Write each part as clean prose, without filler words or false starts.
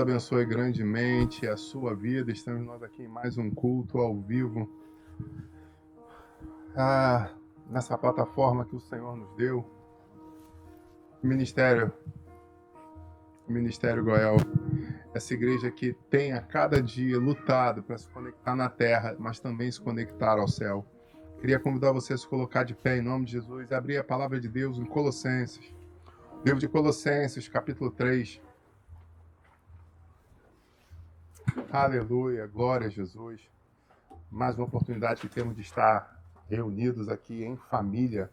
abençoe grandemente a sua vida. Estamos nós aqui em mais um culto ao vivo. Nessa plataforma que o Senhor nos deu. O Ministério Goel. Essa igreja que tem a cada dia lutado para se conectar na terra, mas também se conectar ao céu. Queria convidar você a se colocar de pé em nome de Jesus e abrir a palavra de Deus em Colossenses. Livro de Colossenses, capítulo 3. Aleluia, glória a Jesus. Mais uma oportunidade que temos de estar reunidos aqui em família.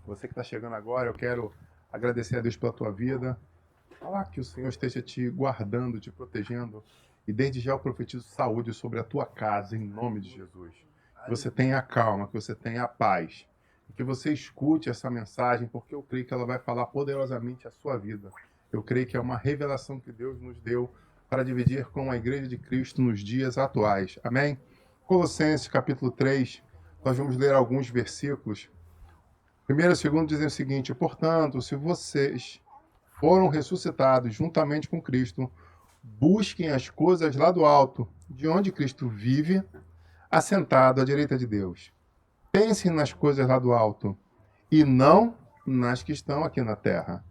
Você que está chegando agora, eu quero agradecer a Deus pela tua vida. Falar que o Senhor esteja te guardando, te protegendo. E desde já eu profetizo saúde sobre a tua casa, em nome de Jesus. Que você tenha a calma, que você tenha a paz. E que você escute essa mensagem, porque eu creio que ela vai falar poderosamente a sua vida. Eu creio que é uma revelação que Deus nos deu para dividir com a Igreja de Cristo nos dias atuais. Amém? Colossenses, capítulo 3, nós vamos ler alguns versículos. Primeiro e segundo dizem o seguinte: portanto, se vocês foram ressuscitados juntamente com Cristo, busquem as coisas lá do alto, de onde Cristo vive, assentado à direita de Deus. Pensem nas coisas lá do alto, e não nas que estão aqui na terra.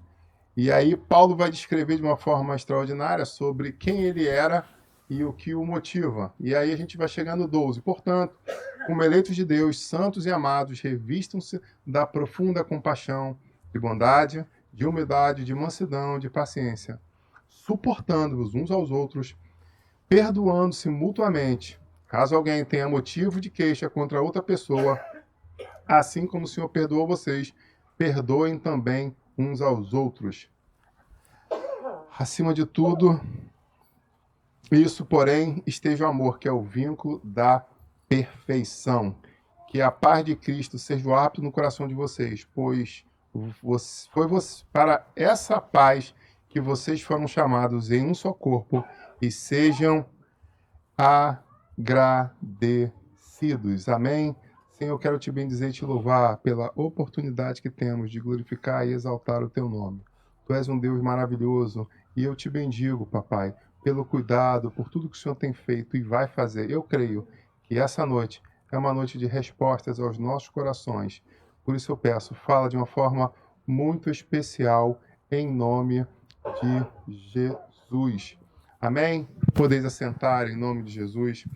E aí Paulo vai descrever de uma forma extraordinária sobre quem ele era e o que o motiva. E aí a gente vai chegando no 12. Portanto, como eleitos de Deus, santos e amados, revistam-se da profunda compaixão, de bondade, de humildade, de mansidão, de paciência, suportando-vos uns aos outros, perdoando-se mutuamente, caso alguém tenha motivo de queixa contra outra pessoa, assim como o Senhor perdoou vocês, perdoem também uns aos outros. Acima de tudo, isso, porém, esteja o amor, que é o vínculo da perfeição. Que a paz de Cristo seja o ápice no coração de vocês, pois foi para essa paz que vocês foram chamados em um só corpo, e sejam agradecidos. Amém? Senhor, eu quero te bendizer e te louvar pela oportunidade que temos de glorificar e exaltar o teu nome. Tu és um Deus maravilhoso e eu te bendigo, papai, pelo cuidado, por tudo que o Senhor tem feito e vai fazer. Eu creio que essa noite é uma noite de respostas aos nossos corações. Por isso eu peço, fala de uma forma muito especial em nome de Jesus. Amém? Podeis assentar em nome de Jesus.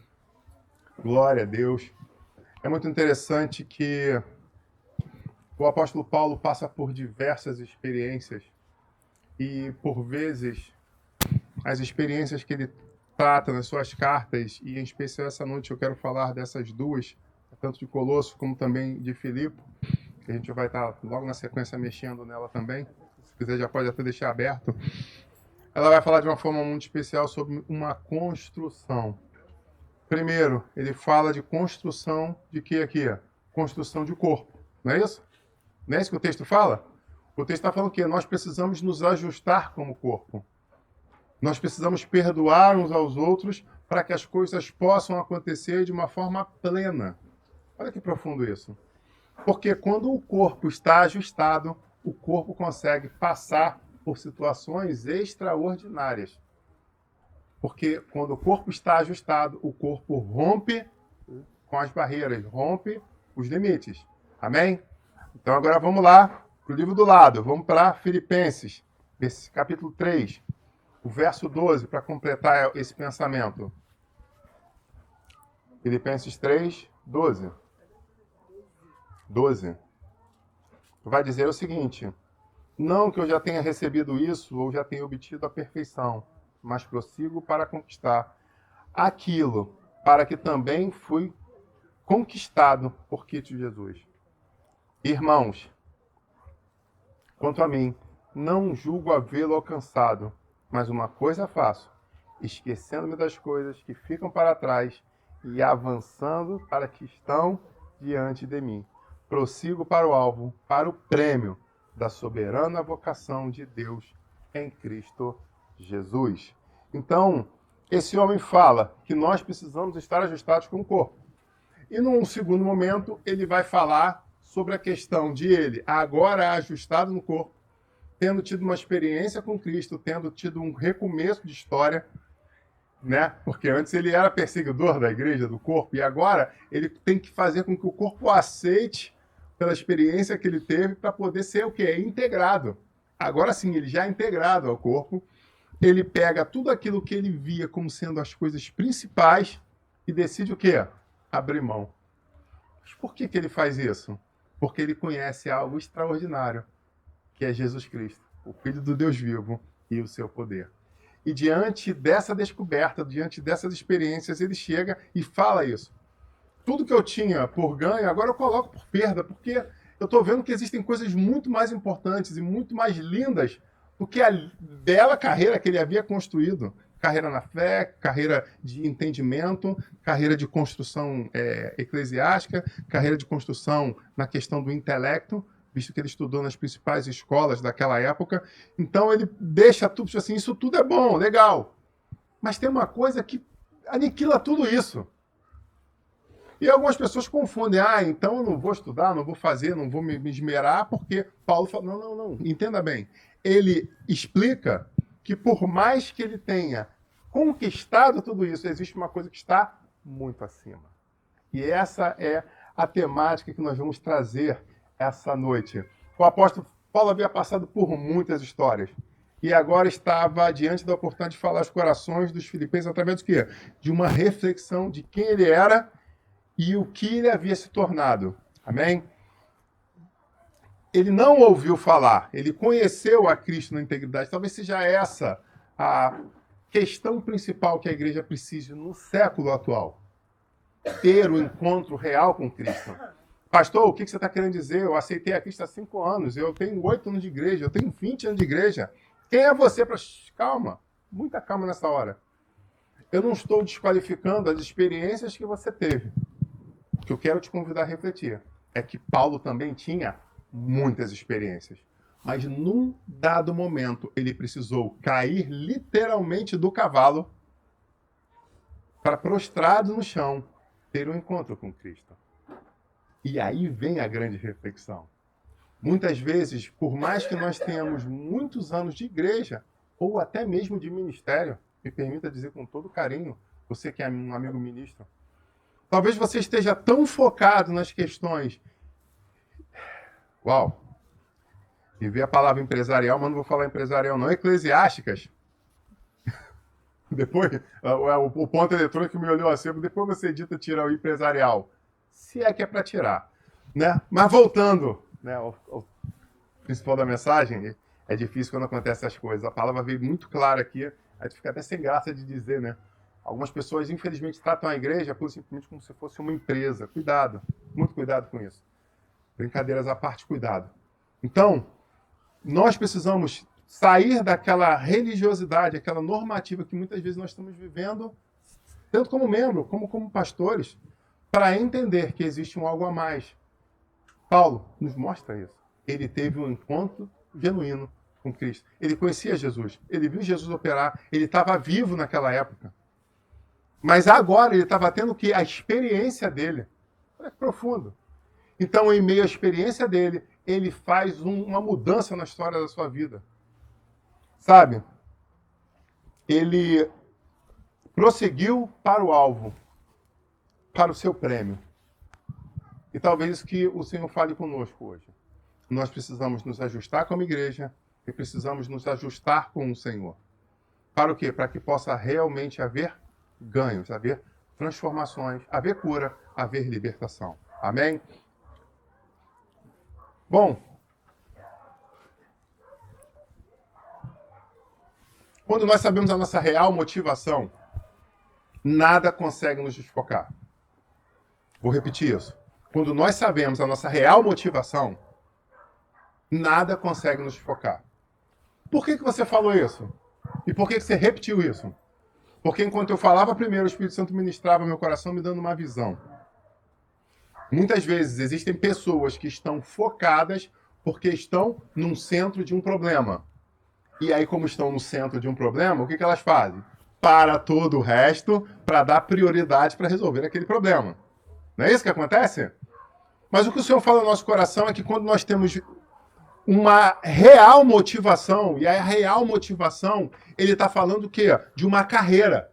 Glória a Deus. É muito interessante que o apóstolo Paulo passa por diversas experiências e, por vezes, as experiências que ele trata nas suas cartas, e em especial essa noite eu quero falar dessas duas, tanto de Colosso como também de Filipe, que a gente vai estar logo na sequência mexendo nela também. Se quiser já pode até deixar aberto. Ela vai falar de uma forma muito especial sobre uma construção. Primeiro, ele fala de construção de que aqui? Construção de corpo. Não é isso? Não é isso que o texto fala? O texto está falando que nós precisamos nos ajustar como corpo. Nós precisamos perdoar uns aos outros para que as coisas possam acontecer de uma forma plena. Olha que profundo isso. Porque quando o corpo está ajustado, o corpo consegue passar por situações extraordinárias. Porque quando o corpo está ajustado, o corpo rompe com as barreiras, rompe os limites. Amém? Então agora vamos lá para o livro do lado. Vamos para Filipenses, capítulo 3, o verso 12, para completar esse pensamento. Filipenses 3, 12. 12. Vai dizer o seguinte: não que eu já tenha recebido isso ou já tenha obtido a perfeição, mas prossigo para conquistar aquilo para que também fui conquistado por Cristo Jesus. Irmãos, quanto a mim, não julgo havê-lo alcançado, mas uma coisa faço, esquecendo-me das coisas que ficam para trás e avançando para que estão diante de mim. Prossigo para o alvo, para o prêmio da soberana vocação de Deus em Cristo Jesus. Então, esse homem fala que nós precisamos estar ajustados com o corpo. E num segundo momento, ele vai falar sobre a questão de ele, agora ajustado no corpo, tendo tido uma experiência com Cristo, tendo tido um recomeço de história, né? Porque antes ele era perseguidor da igreja, do corpo, e agora ele tem que fazer com que o corpo o aceite pela experiência que ele teve para poder ser o quê? Integrado. Agora sim, ele já é integrado ao corpo, ele pega tudo aquilo que ele via como sendo as coisas principais e decide o quê? Abrir mão. Mas por que ele faz isso? Porque ele conhece algo extraordinário, que é Jesus Cristo, o Filho do Deus vivo e o seu poder. E diante dessa descoberta, diante dessas experiências, ele chega e fala isso. Tudo que eu tinha por ganho, agora eu coloco por perda, porque eu estou vendo que existem coisas muito mais importantes e muito mais lindas do que a bela carreira que ele havia construído. Carreira na fé, carreira de entendimento, carreira de construção eclesiástica, carreira de construção na questão do intelecto, visto que ele estudou nas principais escolas daquela época. Então ele deixa tudo assim, isso tudo é bom, legal. Mas tem uma coisa que aniquila tudo isso. E algumas pessoas confundem, então eu não vou estudar, não vou fazer, não vou me esmerar, porque Paulo fala, não, entenda bem. Ele explica que por mais que ele tenha conquistado tudo isso, existe uma coisa que está muito acima. E essa é a temática que nós vamos trazer essa noite. O apóstolo Paulo havia passado por muitas histórias e agora estava diante da oportunidade de falar aos corações dos filipenses através do quê? De uma reflexão de quem ele era e o que ele havia se tornado. Amém? Ele não ouviu falar, ele conheceu a Cristo na integridade. Talvez seja essa a questão principal que a igreja precisa no século atual. Ter o encontro real com Cristo. Pastor, o que você está querendo dizer? Eu aceitei a Cristo há 5 anos, eu tenho 8 anos de igreja, eu tenho 20 anos de igreja. Quem é você para... Calma, muita calma nessa hora. Eu não estou desqualificando as experiências que você teve. O que eu quero te convidar a refletir é que Paulo também tinha muitas experiências. Mas num dado momento, ele precisou cair literalmente do cavalo para, prostrado no chão, ter um encontro com Cristo. E aí vem a grande reflexão. Muitas vezes, por mais que nós tenhamos muitos anos de igreja, ou até mesmo de ministério, me permita dizer com todo carinho, você que é um amigo ministro, talvez você esteja tão focado nas questões... Uau! E ver a palavra empresarial, mas não vou falar empresarial não, eclesiásticas. Depois, o ponto eletrônico me olhou assim, depois você edita, tira o empresarial. Se é que é para tirar. Né? Mas voltando, né, ao principal da mensagem, é difícil quando acontecem essas coisas. A palavra veio muito clara aqui, a gente fica até sem graça de dizer, né? Algumas pessoas, infelizmente, tratam a igreja simplesmente como se fosse uma empresa. Cuidado, muito cuidado com isso. Brincadeiras à parte, cuidado. Então, nós precisamos sair daquela religiosidade, aquela normativa que muitas vezes nós estamos vivendo, tanto como membro, como pastores, para entender que existe um algo a mais. Paulo nos mostra isso. Ele teve um encontro genuíno com Cristo. Ele conhecia Jesus, ele viu Jesus operar, ele estava vivo naquela época. Mas agora ele estava tendo que a experiência dele. Olha que profundo. Então, em meio à experiência dele, ele faz uma mudança na história da sua vida. Sabe? Ele prosseguiu para o alvo, para o seu prêmio. E talvez que o Senhor fale conosco hoje. Nós precisamos nos ajustar como igreja e precisamos nos ajustar com o Senhor. Para o quê? Para que possa realmente haver ganhos, haver transformações, haver cura, haver libertação. Amém? Bom, quando nós sabemos a nossa real motivação, nada consegue nos desfocar. Vou repetir isso. Quando nós sabemos a nossa real motivação, nada consegue nos desfocar. Por que você falou isso? E por que você repetiu isso? Porque enquanto eu falava primeiro, o Espírito Santo ministrava meu coração, me dando uma visão. Muitas vezes existem pessoas que estão focadas porque estão num centro de um problema. E aí, como estão no centro de um problema, o que elas fazem? Para todo o resto, para dar prioridade para resolver aquele problema. Não é isso que acontece? Mas o que o Senhor fala no nosso coração é que quando nós temos uma real motivação, e a real motivação, ele está falando o quê? De uma carreira.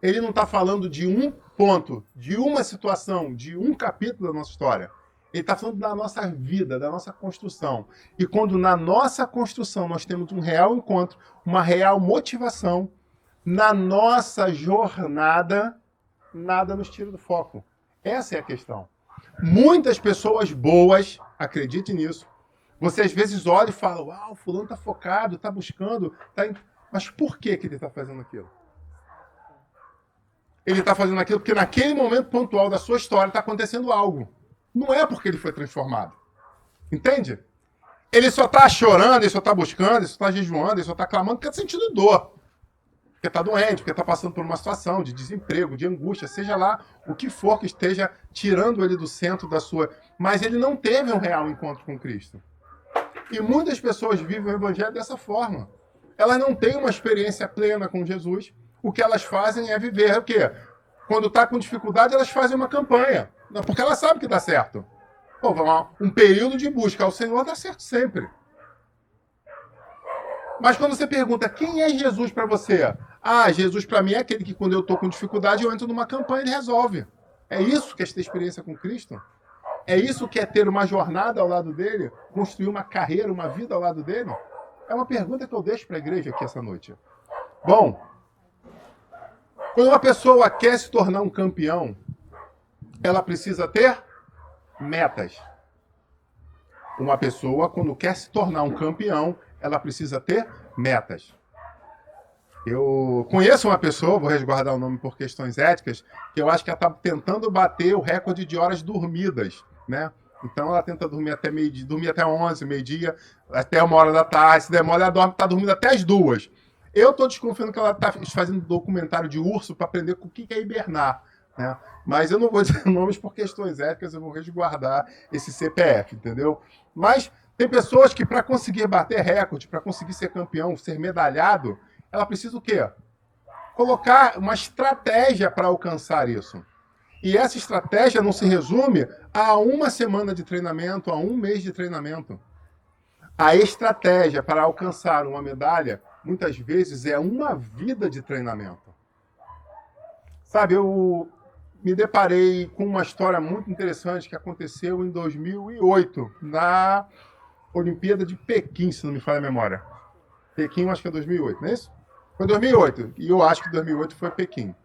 Ele não está falando de um ponto, de uma situação, de um capítulo da nossa história. Ele está falando da nossa vida, da nossa construção. E quando na nossa construção nós temos um real encontro, uma real motivação, na nossa jornada, nada nos tira do foco. Essa é a questão. Muitas pessoas boas, acredite nisso, você às vezes olha e fala, uau, fulano está focado, está buscando, mas por que ele está fazendo aquilo? Ele está fazendo aquilo porque naquele momento pontual da sua história está acontecendo algo. Não é porque ele foi transformado. Entende? Ele só está chorando, ele só está buscando, ele só está jejuando, ele só está clamando porque está sentindo dor. Porque está doente, porque está passando por uma situação de desemprego, de angústia, seja lá o que for que esteja tirando ele do centro da sua... Mas ele não teve um real encontro com Cristo. E muitas pessoas vivem o evangelho dessa forma. Elas não têm uma experiência plena com Jesus. O que elas fazem é viver o quê? Quando está com dificuldade, elas fazem uma campanha. Porque elas sabem que dá certo. Pô, um período de busca ao Senhor dá certo sempre. Mas quando você pergunta, quem é Jesus para você? Ah, Jesus para mim é aquele que quando eu estou com dificuldade, eu entro numa campanha e ele resolve. É isso que é ter experiência com Cristo? É isso que é ter uma jornada ao lado dele? Construir uma carreira, uma vida ao lado dele? É uma pergunta que eu deixo para a igreja aqui essa noite. Bom, quando uma pessoa quer se tornar um campeão, ela precisa ter metas. Uma pessoa, quando quer se tornar um campeão, ela precisa ter metas. Eu conheço uma pessoa, vou resguardar o nome por questões éticas, que eu acho que ela está tentando bater o recorde de horas dormidas, né? Então ela tenta dormir até meio-dia, dormir até 11, meio-dia, até 1h da tarde. Se demora, ela dorme, está dormindo até as 2. Eu estou desconfiando que ela está fazendo documentário de urso para aprender o que é hibernar, né? Mas eu não vou dizer nomes por questões éticas, eu vou resguardar esse CPF, entendeu? Mas tem pessoas que para conseguir bater recorde, para conseguir ser campeão, ser medalhado, ela precisa o quê? Colocar uma estratégia para alcançar isso. E essa estratégia não se resume a uma semana de treinamento, a um mês de treinamento. A estratégia para alcançar uma medalha, muitas vezes, é uma vida de treinamento. Sabe, eu me deparei com uma história muito interessante que aconteceu em 2008, na Olimpíada de Pequim, se não me falha a memória. Pequim, eu acho que é 2008, não é isso? Foi 2008, e eu acho que 2008 foi Pequim.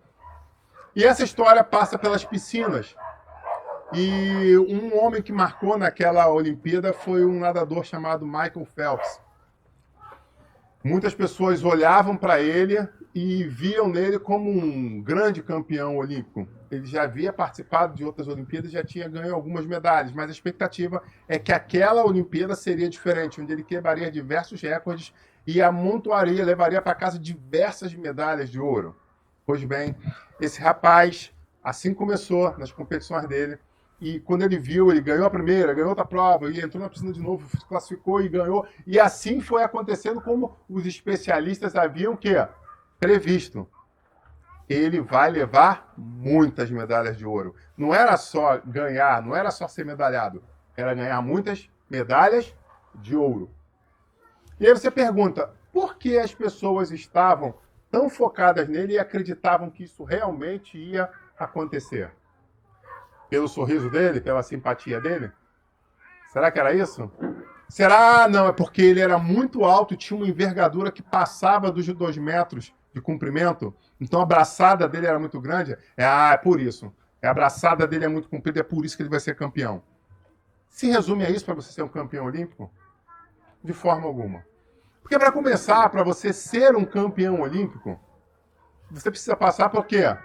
E essa história passa pelas piscinas. E um homem que marcou naquela Olimpíada foi um nadador chamado Michael Phelps. Muitas pessoas olhavam para ele e viam nele como um grande campeão olímpico. Ele já havia participado de outras Olimpíadas, já tinha ganho algumas medalhas, mas a expectativa é que aquela Olimpíada seria diferente, onde ele quebraria diversos recordes e amontoaria, levaria para casa diversas medalhas de ouro. Pois bem, esse rapaz, assim começou nas competições dele, e quando ele viu, ele ganhou a primeira, ganhou outra prova, e entrou na piscina de novo, se classificou e ganhou. E assim foi acontecendo como os especialistas haviam previsto. Ele vai levar muitas medalhas de ouro. Não era só ganhar, não era só ser medalhado, era ganhar muitas medalhas de ouro. E aí você pergunta, por que as pessoas estavam tão focadas nele e acreditavam que isso realmente ia acontecer? Pelo sorriso dele? Pela simpatia dele? Será que era isso? Será? Não, é porque ele era muito alto e tinha uma envergadura que passava dos 2 metros de comprimento. Então a braçada dele era muito grande. É por isso. A braçada dele é muito comprida, é por isso que ele vai ser campeão. Se resume a isso para você ser um campeão olímpico? De forma alguma. Porque para começar, para você ser um campeão olímpico, você precisa passar por quê?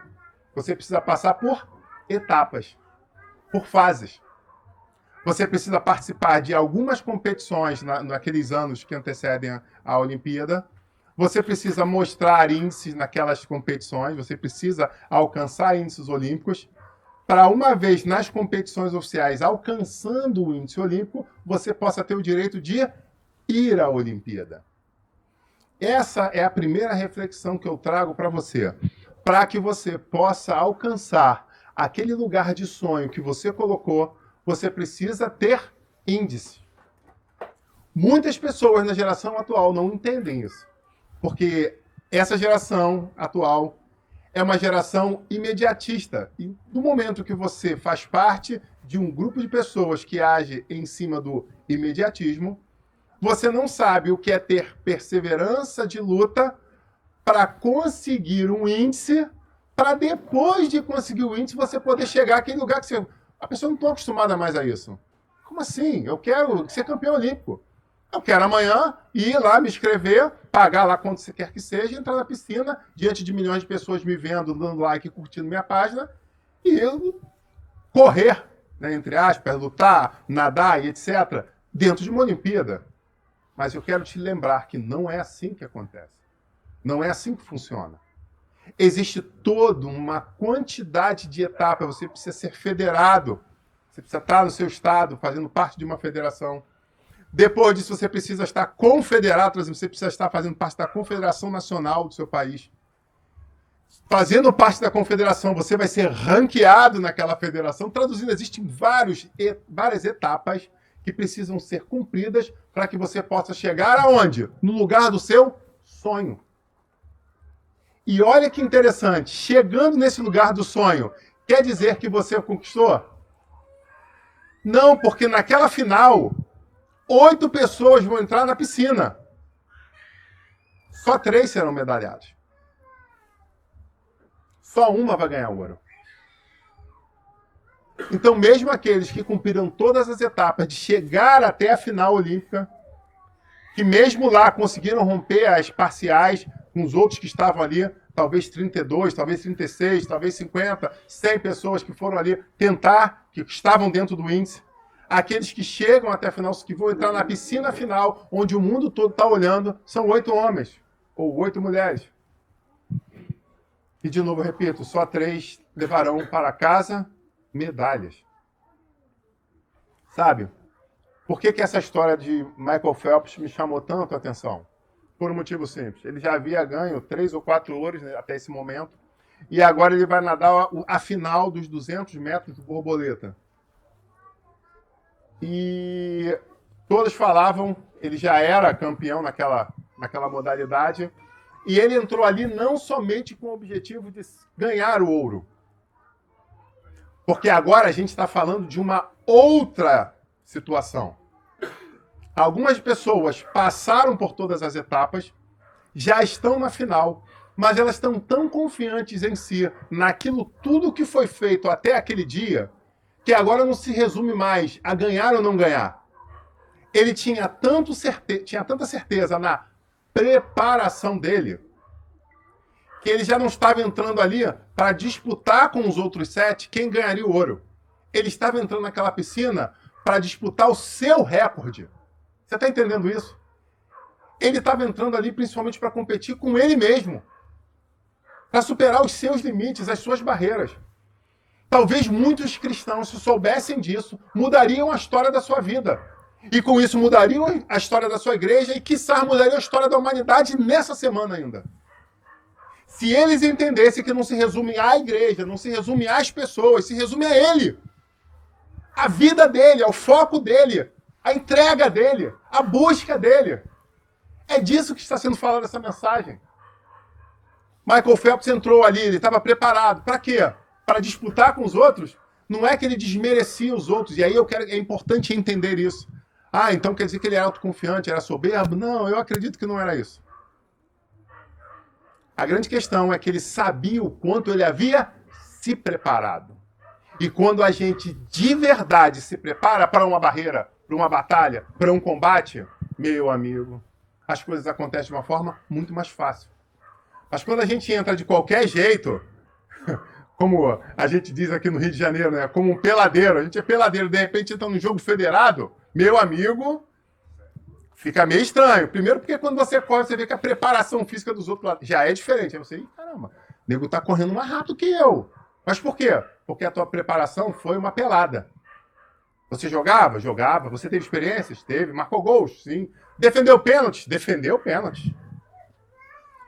Você precisa passar por etapas, por fases. Você precisa participar de algumas competições naqueles anos que antecedem a Olimpíada. Você precisa mostrar índices naquelas competições. Você precisa alcançar índices olímpicos. Para uma vez nas competições oficiais, alcançando o índice olímpico, você possa ter o direito de ir à Olimpíada. Essa é a primeira reflexão que eu trago para você. Para que você possa alcançar aquele lugar de sonho que você colocou, você precisa ter índice. Muitas pessoas na geração atual não entendem isso. Porque essa geração atual é uma geração imediatista. E no momento que você faz parte de um grupo de pessoas que age em cima do imediatismo, você não sabe o que é ter perseverança de luta para conseguir um índice, para depois de conseguir o índice você poder chegar àquele lugar que você... A pessoa não está acostumada mais a isso. Como assim? Eu quero ser campeão olímpico. Eu quero amanhã ir lá, me inscrever, pagar lá quanto você quer que seja, entrar na piscina, diante de milhões de pessoas me vendo, dando like, curtindo minha página, e eu correr, né, entre aspas, lutar, nadar e etc., dentro de uma Olimpíada. Mas eu quero te lembrar que não é assim que acontece. Não é assim que funciona. Existe toda uma quantidade de etapas. Você precisa ser federado. Você precisa estar no seu estado, fazendo parte de uma federação. Depois disso, você precisa estar confederado. Você precisa estar fazendo parte da confederação nacional do seu país. Fazendo parte da confederação, você vai ser ranqueado naquela federação. Traduzindo, existem várias etapas que precisam ser cumpridas para que você possa chegar aonde? No lugar do seu sonho. E olha que interessante, chegando nesse lugar do sonho, quer dizer que você conquistou? Não, porque naquela final, 8 pessoas vão entrar na piscina. Só 3 serão medalhados. Só uma vai ganhar ouro. Então, mesmo aqueles que cumpriram todas as etapas de chegar até a final olímpica, que mesmo lá conseguiram romper as parciais com os outros que estavam ali, talvez 32, talvez 36, talvez 50, 100 pessoas que foram ali tentar, que estavam dentro do índice. Aqueles que chegam até a final, que vão entrar na piscina final, onde o mundo todo está olhando, são 8 homens ou 8 mulheres. E, de novo, eu repito, só 3 levarão para casa medalhas. Sabe? Por que essa história de Michael Phelps me chamou tanto a atenção? Por um motivo simples. Ele já havia ganho 3 ou 4 ouros, né, até esse momento. E agora ele vai nadar a final dos 200 metros de borboleta. E todos falavam, ele já era campeão naquela modalidade. E ele entrou ali não somente com o objetivo de ganhar o ouro. Porque agora a gente está falando de uma outra situação. Algumas pessoas passaram por todas as etapas, já estão na final, mas elas estão tão confiantes em si, naquilo tudo que foi feito até aquele dia, que agora não se resume mais a ganhar ou não ganhar. Ele tinha tanta certeza na preparação dele, que ele já não estava entrando ali para disputar com os outros 7 quem ganharia o ouro. Ele estava entrando naquela piscina para disputar o seu recorde. Você está entendendo isso? Ele estava entrando ali principalmente para competir com ele mesmo. Para superar os seus limites, as suas barreiras. Talvez muitos cristãos, se soubessem disso, mudariam a história da sua vida. E com isso mudariam a história da sua igreja e, quiçá, mudariam a história da humanidade nessa semana ainda. Se eles entendessem que não se resume à igreja, não se resume às pessoas, se resume a ele. A vida dele, ao foco dele, a entrega dele, a busca dele. É disso que está sendo falado essa mensagem. Michael Phelps entrou ali, ele estava preparado. Para quê? Para disputar com os outros? Não é que ele desmerecia os outros, e aí é importante entender isso. Ah, então quer dizer que ele era autoconfiante, era soberbo? Não, eu acredito que não era isso. A grande questão é que ele sabia o quanto ele havia se preparado. E quando a gente de verdade se prepara para uma barreira, para uma batalha, para um combate, meu amigo, as coisas acontecem de uma forma muito mais fácil. Mas quando a gente entra de qualquer jeito, como a gente diz aqui no Rio de Janeiro, né? Como um peladeiro, a gente é peladeiro, de repente entra num jogo federado, meu amigo, fica meio estranho. Primeiro porque quando você corre, você vê que a preparação física dos outros já é diferente. Aí você, caramba, o nego tá correndo mais rápido que eu. Mas por quê? Porque a tua preparação foi uma pelada. Você jogava? Jogava. Você teve experiências? Teve. Marcou gols? Sim. Defendeu pênaltis? Defendeu pênaltis.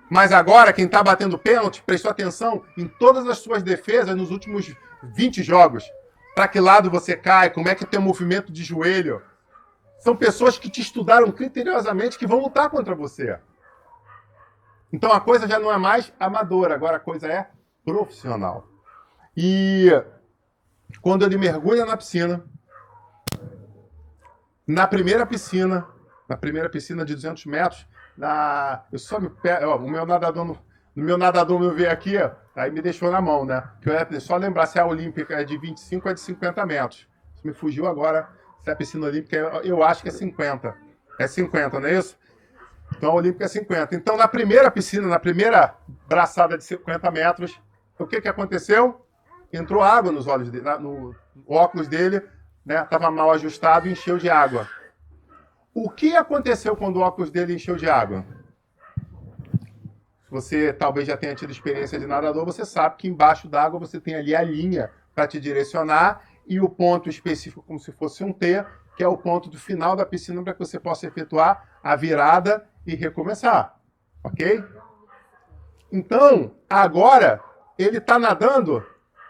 Mas agora, quem está batendo pênalti, prestou atenção em todas as suas defesas nos últimos 20 jogos. Para que lado você cai? Como é que tem o movimento de joelho? São pessoas que te estudaram criteriosamente, que vão lutar contra você. Então a coisa já não é mais amadora, agora a coisa é profissional. E quando ele mergulha na piscina, na primeira piscina de 200 metros, eu só me o meu nadador, no meu nadador me veio aqui, aí me deixou na mão, né? Que eu ia só lembrar se a olímpica é de 25 ou é de 50 metros. Isso me fugiu agora, se a piscina olímpica, eu acho que é 50. É 50, não é isso? Então a olímpica é 50. Então na primeira piscina, na primeira braçada de 50 metros, o que aconteceu? Entrou água nos olhos dele, no óculos dele, né? Estava mal ajustado e encheu de água. O que aconteceu quando o óculos dele encheu de água? Você talvez já tenha tido experiência de nadador, você sabe que embaixo d'água você tem ali a linha para te direcionar e o ponto específico, como se fosse um T, que é o ponto do final da piscina para que você possa efetuar a virada e recomeçar. Ok? Então, agora, ele está nadando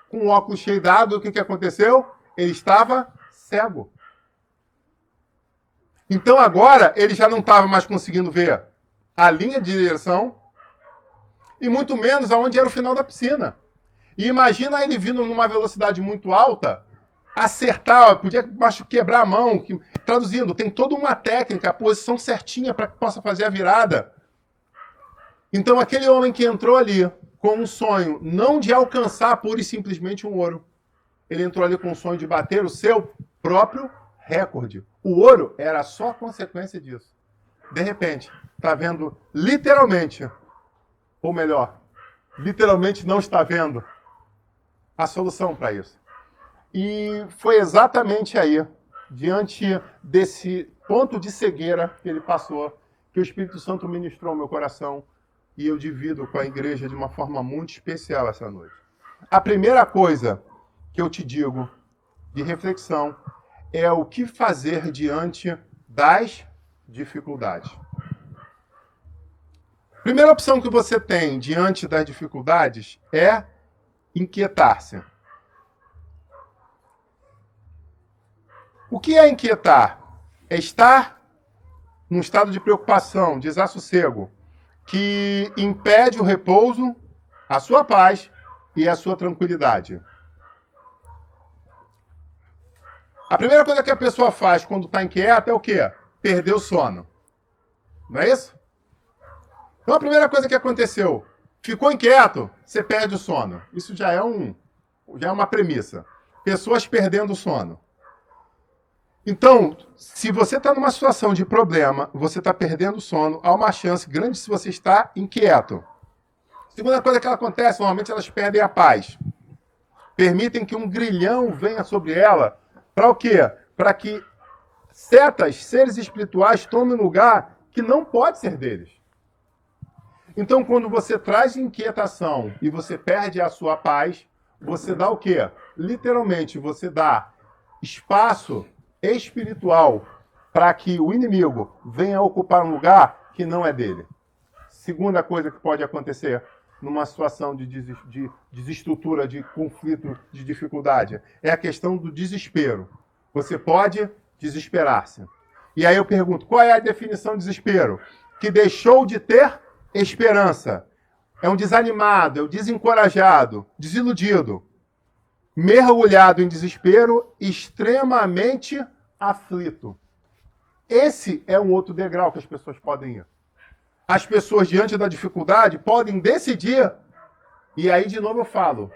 com o óculos cheio d'água. O que aconteceu? Ele estava cego. Então, agora, ele já não estava mais conseguindo ver a linha de direção e muito menos aonde era o final da piscina. E imagina ele vindo numa velocidade muito alta, acertar, podia quebrar a mão. Traduzindo, tem toda uma técnica, a posição certinha para que possa fazer a virada. Então, aquele homem que entrou ali com um sonho, não de alcançar pura e simplesmente um ouro, ele entrou ali com o sonho de bater o seu próprio recorde. O ouro era só consequência disso. De repente, está vendo literalmente, ou melhor, literalmente não está vendo a solução para isso. E foi exatamente aí, diante desse ponto de cegueira que ele passou, que o Espírito Santo ministrou ao meu coração e eu divido com a igreja de uma forma muito especial essa noite. A primeira coisa que eu te digo de reflexão é o que fazer diante das dificuldades. Primeira opção que você tem diante das dificuldades é inquietar-se. O que é inquietar? É estar num estado de preocupação, desassossego, que impede o repouso, a sua paz e a sua tranquilidade. A primeira coisa que a pessoa faz quando está inquieta é o quê? Perder o sono. Não é isso? Então a primeira coisa que aconteceu, ficou inquieto, você perde o sono. Isso já é uma premissa. Pessoas perdendo o sono. Então, se você está numa situação de problema, você está perdendo o sono, há uma chance grande se você está inquieto. Segunda coisa que acontece, normalmente elas perdem a paz. Permitem que um grilhão venha sobre ela. Para o quê? Para que seres espirituais tomem lugar que não pode ser deles. Então, quando você traz inquietação e você perde a sua paz, você dá o quê? Literalmente, você dá espaço espiritual para que o inimigo venha ocupar um lugar que não é dele. Segunda coisa que pode acontecer numa situação de desestrutura, de conflito, de dificuldade, é a questão do desespero. Você pode desesperar-se. E aí eu pergunto, qual é a definição de desespero? Que deixou de ter esperança. É um desanimado, é um desencorajado, desiludido, mergulhado em desespero, extremamente aflito. Esse é um outro degrau que as pessoas podem ir. As pessoas, diante da dificuldade, podem decidir, e aí de novo eu falo,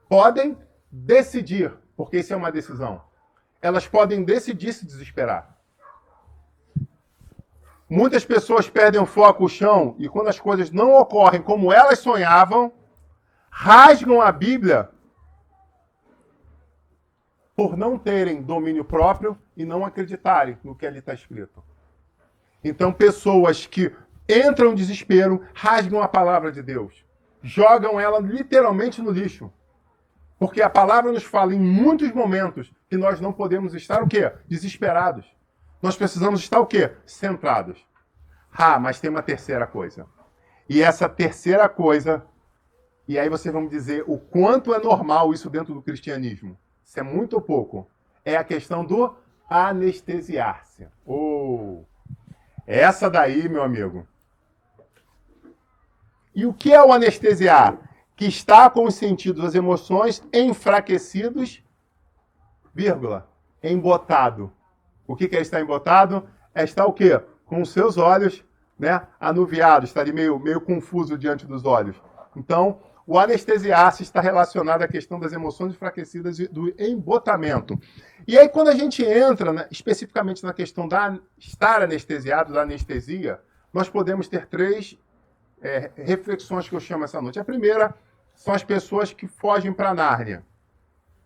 podem decidir, porque isso é uma decisão. Elas podem decidir se desesperar. Muitas pessoas perdem o foco, o chão, e quando as coisas não ocorrem como elas sonhavam, rasgam a Bíblia por não terem domínio próprio e não acreditarem no que ali está escrito. Então, pessoas que entram em desespero, rasgam a palavra de Deus, jogam ela literalmente no lixo. Porque a palavra nos fala em muitos momentos que nós não podemos estar o quê? Desesperados. Nós precisamos estar o quê? Centrados. Mas tem uma terceira coisa. E essa terceira coisa, e aí vocês vão me dizer o quanto é normal isso dentro do cristianismo. Isso é muito ou pouco. É a questão do Anestesiar-se. Essa daí, meu amigo. E o que é o anestesiar? Que está com os sentidos, as emoções enfraquecidos, vírgula, embotado. O que é estar embotado? É estar o quê? Com os seus olhos, né, anuviados, está ali meio confuso diante dos olhos. Então, o anestesiar-se está relacionado à questão das emoções enfraquecidas e do embotamento. E aí, quando a gente entra especificamente na questão da estar anestesiado, da anestesia, nós podemos ter três reflexões que eu chamo essa noite. A primeira são as pessoas que fogem para a Nárnia,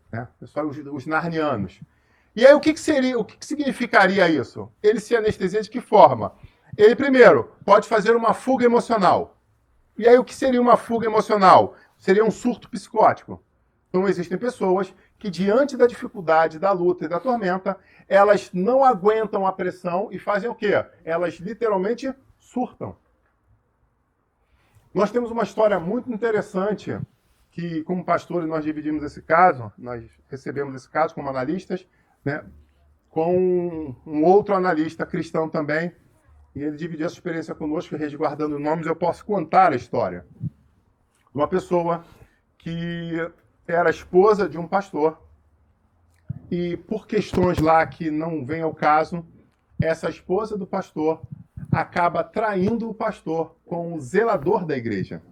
né? Os narnianos. E aí, o que significaria isso? Ele se anestesia de que forma? Ele, primeiro, pode fazer uma fuga emocional. E aí, o que seria uma fuga emocional? Seria um surto psicótico. Então, existem pessoas que, diante da dificuldade, da luta e da tormenta, elas não aguentam a pressão e fazem o quê? Elas, literalmente, surtam. Nós temos uma história muito interessante que, como pastores, nós dividimos esse caso, nós recebemos esse caso como analistas, né, com um outro analista cristão também, e ele dividiu essa experiência conosco, resguardando nomes, eu posso contar a história. Uma pessoa que era esposa de um pastor, e por questões lá que não vem ao caso, essa esposa do pastor acaba traindo o pastor com o zelador da igreja.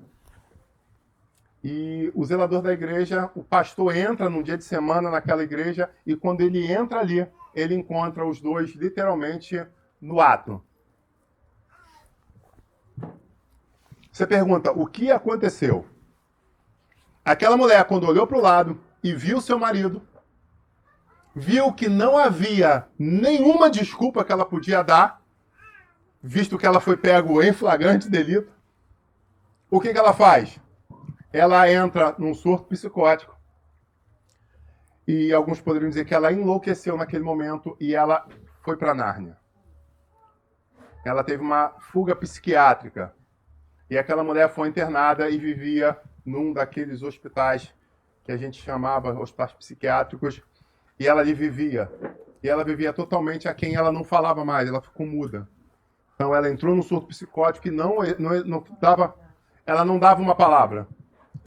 E o zelador da igreja, o pastor entra num dia de semana naquela igreja e quando ele entra ali, ele encontra os dois literalmente no ato. Você pergunta, o que aconteceu? Aquela mulher, quando olhou para o lado e viu seu marido, viu que não havia nenhuma desculpa que ela podia dar, visto que ela foi pego em flagrante delito, o que ela faz? Ela entra num surto psicótico. E alguns poderiam dizer que ela enlouqueceu naquele momento e ela foi para Nárnia. Ela teve uma fuga psiquiátrica. E aquela mulher foi internada e vivia num daqueles hospitais que a gente chamava hospitais psiquiátricos. E ela ali vivia. E ela vivia totalmente a quem ela não falava mais, ela ficou muda. Então ela entrou num surto psicótico e ela não dava uma palavra.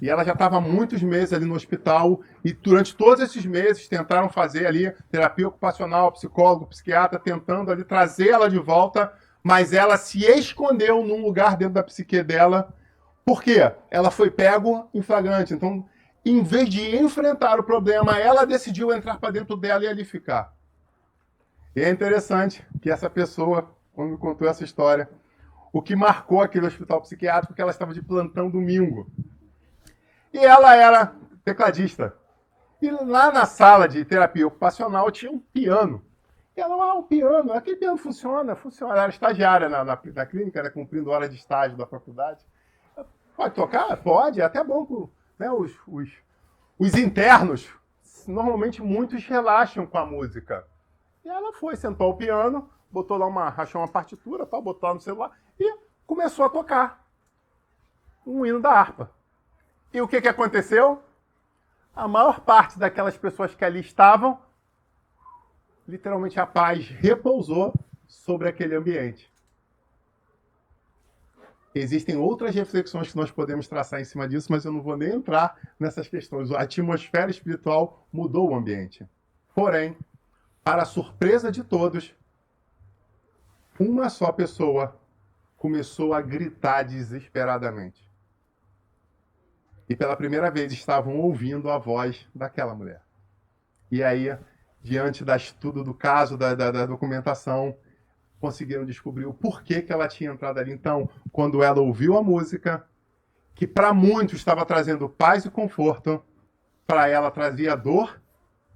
E ela já estava há muitos meses ali no hospital e durante todos esses meses tentaram fazer ali terapia ocupacional, psicólogo, psiquiatra, tentando ali trazer ela de volta, mas ela se escondeu num lugar dentro da psique dela. Por quê? Ela foi pego em flagrante. Então, em vez de enfrentar o problema, ela decidiu entrar para dentro dela e ali ficar. E é interessante que essa pessoa, quando me contou essa história, o que marcou aquele hospital psiquiátrico é que ela estava de plantão domingo. E ela era tecladista. E lá na sala de terapia ocupacional tinha um piano. E ela, o piano, aquele piano funciona. Ela era estagiária na clínica, era cumprindo horas de estágio da faculdade. Pode tocar? Pode, é até bom. Né, os internos, normalmente muitos relaxam com a música. E ela foi, sentou ao piano, botou lá rachou uma partitura, botou lá no celular e começou a tocar um hino da harpa. E o que aconteceu? A maior parte daquelas pessoas que ali estavam, literalmente a paz repousou sobre aquele ambiente. Existem outras reflexões que nós podemos traçar em cima disso, mas eu não vou nem entrar nessas questões. A atmosfera espiritual mudou o ambiente. Porém, para a surpresa de todos, uma só pessoa começou a gritar desesperadamente. E pela primeira vez estavam ouvindo a voz daquela mulher. E aí, diante do estudo do caso, da documentação, conseguiram descobrir o porquê que ela tinha entrado ali. Então, quando ela ouviu a música, que para muitos estava trazendo paz e conforto, para ela trazia dor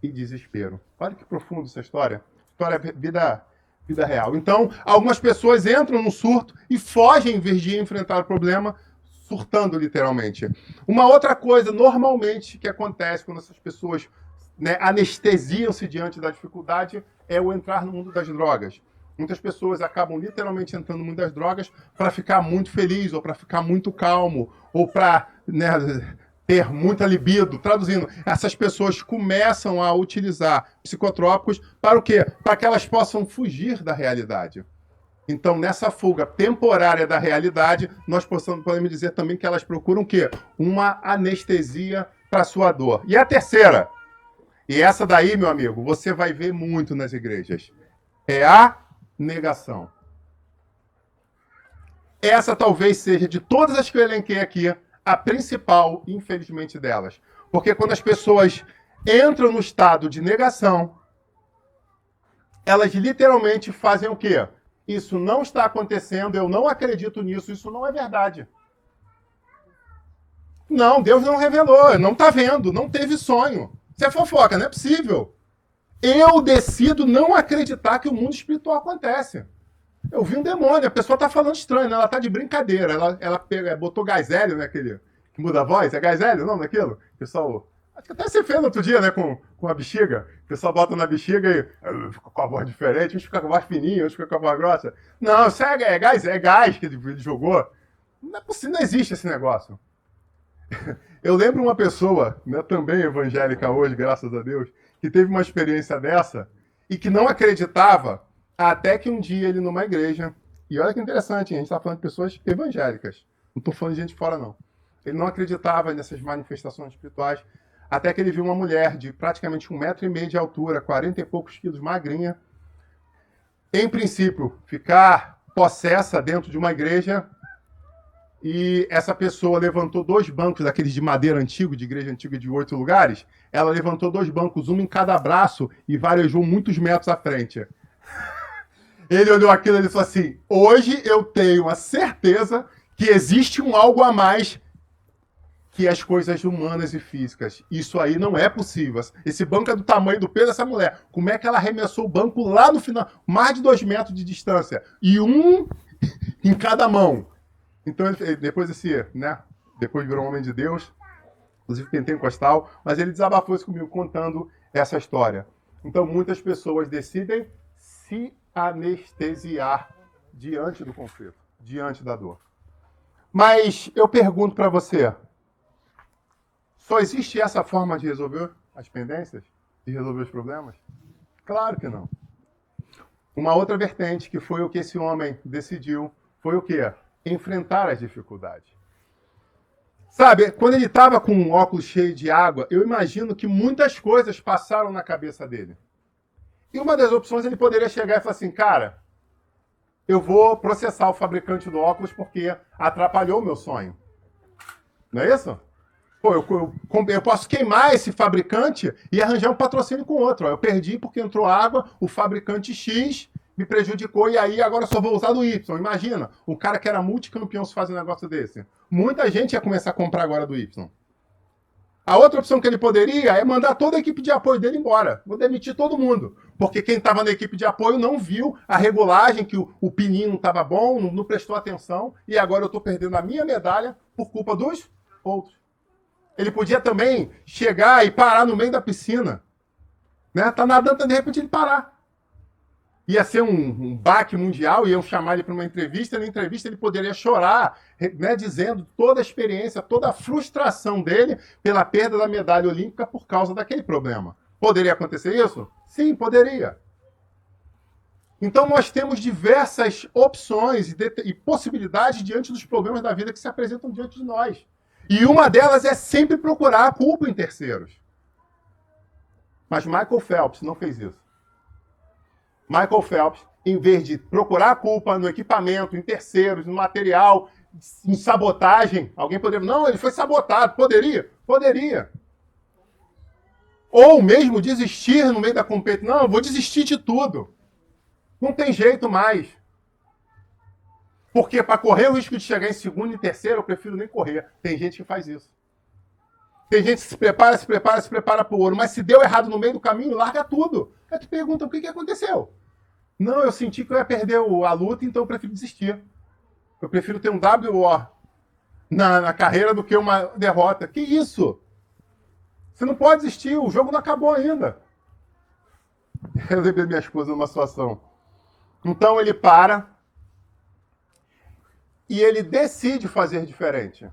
e desespero. Olha que profundo essa história. História vida real. Então, algumas pessoas entram no surto e fogem em vez de enfrentar o problema, surtando literalmente. Uma outra coisa, normalmente, que acontece quando essas pessoas anestesiam-se diante da dificuldade, é o entrar no mundo das drogas. Muitas pessoas acabam literalmente entrando no mundo das drogas para ficar muito feliz, ou para ficar muito calmo, ou para ter muita libido. Traduzindo, essas pessoas começam a utilizar psicotrópicos para o quê? Para que elas possam fugir da realidade. Então, nessa fuga temporária da realidade, nós podemos dizer também que elas procuram o quê? Uma anestesia para a sua dor. E a terceira, e essa daí, meu amigo, você vai ver muito nas igrejas, é a negação. Essa talvez seja, de todas as que eu elenquei aqui, a principal, infelizmente, delas. Porque quando as pessoas entram no estado de negação, elas literalmente fazem o quê? Isso não está acontecendo, eu não acredito nisso, isso não é verdade. Não, Deus não revelou, não está vendo, não teve sonho. Isso é fofoca, não é possível. Eu decido não acreditar que o mundo espiritual acontece. Eu vi um demônio, a pessoa está falando estranho, né? Ela está de brincadeira. Ela botou gás hélio, né? Aquele que muda a voz. É gás hélio, não? Daquilo? Pessoal, acho que até você fez no outro dia, né? Com a bexiga. O pessoal bota na bexiga e fica com a voz diferente. Uns fica com a voz fininha, outros fica com a voz grossa. Não, isso é gás que ele jogou. Não é possível, não existe esse negócio. Eu lembro uma pessoa, né, também evangélica hoje, graças a Deus, que teve uma experiência dessa e que não acreditava até que um dia ele numa igreja, e olha que interessante, a gente está falando de pessoas evangélicas, não estou falando de gente fora não. Ele não acreditava nessas manifestações espirituais, até que ele viu uma mulher de praticamente 1,5 metro de altura, 40 e poucos quilos, magrinha, em princípio, ficar possessa dentro de uma igreja. E essa pessoa levantou 2 bancos, daqueles de madeira antigo, de igreja antiga de 8 lugares. Ela levantou 2 bancos, um em cada braço, e varejou muitos metros à frente. Ele olhou aquilo e falou assim: hoje eu tenho a certeza que existe um algo a mais que as coisas humanas e físicas. Isso aí não é possível. Esse banco é do tamanho do peso dessa mulher. Como é que ela arremessou o banco lá no final? Mais de 2 metros de distância. E um em cada mão. Então, depois depois virou um homem de Deus, inclusive pentecostal, mas ele desabafou isso comigo, contando essa história. Então, muitas pessoas decidem se anestesiar diante do conflito, diante da dor. Mas eu pergunto para você, só existe essa forma de resolver as pendências? De resolver os problemas? Claro que não. Uma outra vertente, que foi o que esse homem decidiu, foi o quê? Enfrentar as dificuldades. Sabe, quando ele estava com um óculos cheio de água, eu imagino que muitas coisas passaram na cabeça dele. E uma das opções, ele poderia chegar e falar assim: cara, eu vou processar o fabricante do óculos porque atrapalhou o meu sonho. Não é isso? Pô, eu posso queimar esse fabricante e arranjar um patrocínio com outro. Eu perdi porque entrou água, o fabricante X me prejudicou e aí agora eu só vou usar do Y. Imagina, o cara que era multicampeão se faz um negócio desse. Muita gente ia começar a comprar agora do Y. A outra opção que ele poderia é mandar toda a equipe de apoio dele embora. Vou demitir todo mundo. Porque quem estava na equipe de apoio não viu a regulagem, que o pininho não estava bom, não prestou atenção, e agora eu estou perdendo a minha medalha por culpa dos outros. Ele podia também chegar e parar no meio da piscina. Né? Tá nadando, de repente ele parar. Ia ser um baque mundial, iam chamar ele para uma entrevista, e na entrevista ele poderia chorar, né, dizendo toda a experiência, toda a frustração dele pela perda da medalha olímpica por causa daquele problema. Poderia acontecer isso? Sim, poderia. Então nós temos diversas opções e possibilidades diante dos problemas da vida que se apresentam diante de nós. E uma delas é sempre procurar a culpa em terceiros. Mas Michael Phelps não fez isso. Michael Phelps, em vez de procurar a culpa no equipamento, em terceiros, no material, em sabotagem, alguém poderia... Não, ele foi sabotado. Poderia? Poderia. Ou mesmo desistir no meio da competição. Não, eu vou desistir de tudo. Não tem jeito mais. Porque para correr o risco de chegar em segundo e terceiro, eu prefiro nem correr. Tem gente que faz isso. Tem gente que se prepara para o ouro. Mas se deu errado no meio do caminho, larga tudo. Aí tu pergunta, o que aconteceu? Não, eu senti que eu ia perder a luta, então eu prefiro desistir. Eu prefiro ter um WO na carreira do que uma derrota. Que isso? Você não pode desistir, o jogo não acabou ainda. Eu lembrei minha esposa numa situação. Então ele para e ele decide fazer diferente.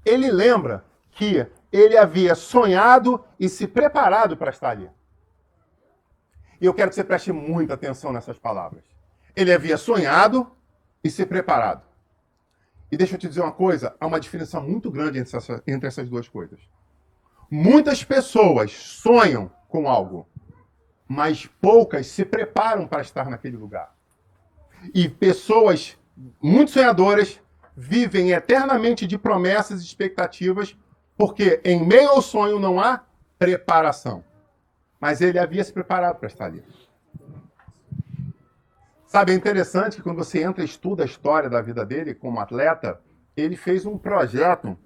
ele lembra que ele havia sonhado e se preparado para estar ali. E eu quero que você preste muita atenção nessas palavras. Ele havia sonhado e se preparado. E deixa eu te dizer uma coisa, há uma diferença muito grande entre essas duas coisas. Muitas pessoas sonham com algo, mas poucas se preparam para estar naquele lugar. E pessoas muito sonhadoras vivem eternamente de promessas e expectativas, porque em meio ao sonho não há preparação. Mas ele havia se preparado para estar ali. Sabe, é interessante que quando você entra e estuda a história da vida dele como atleta, ele fez um projeto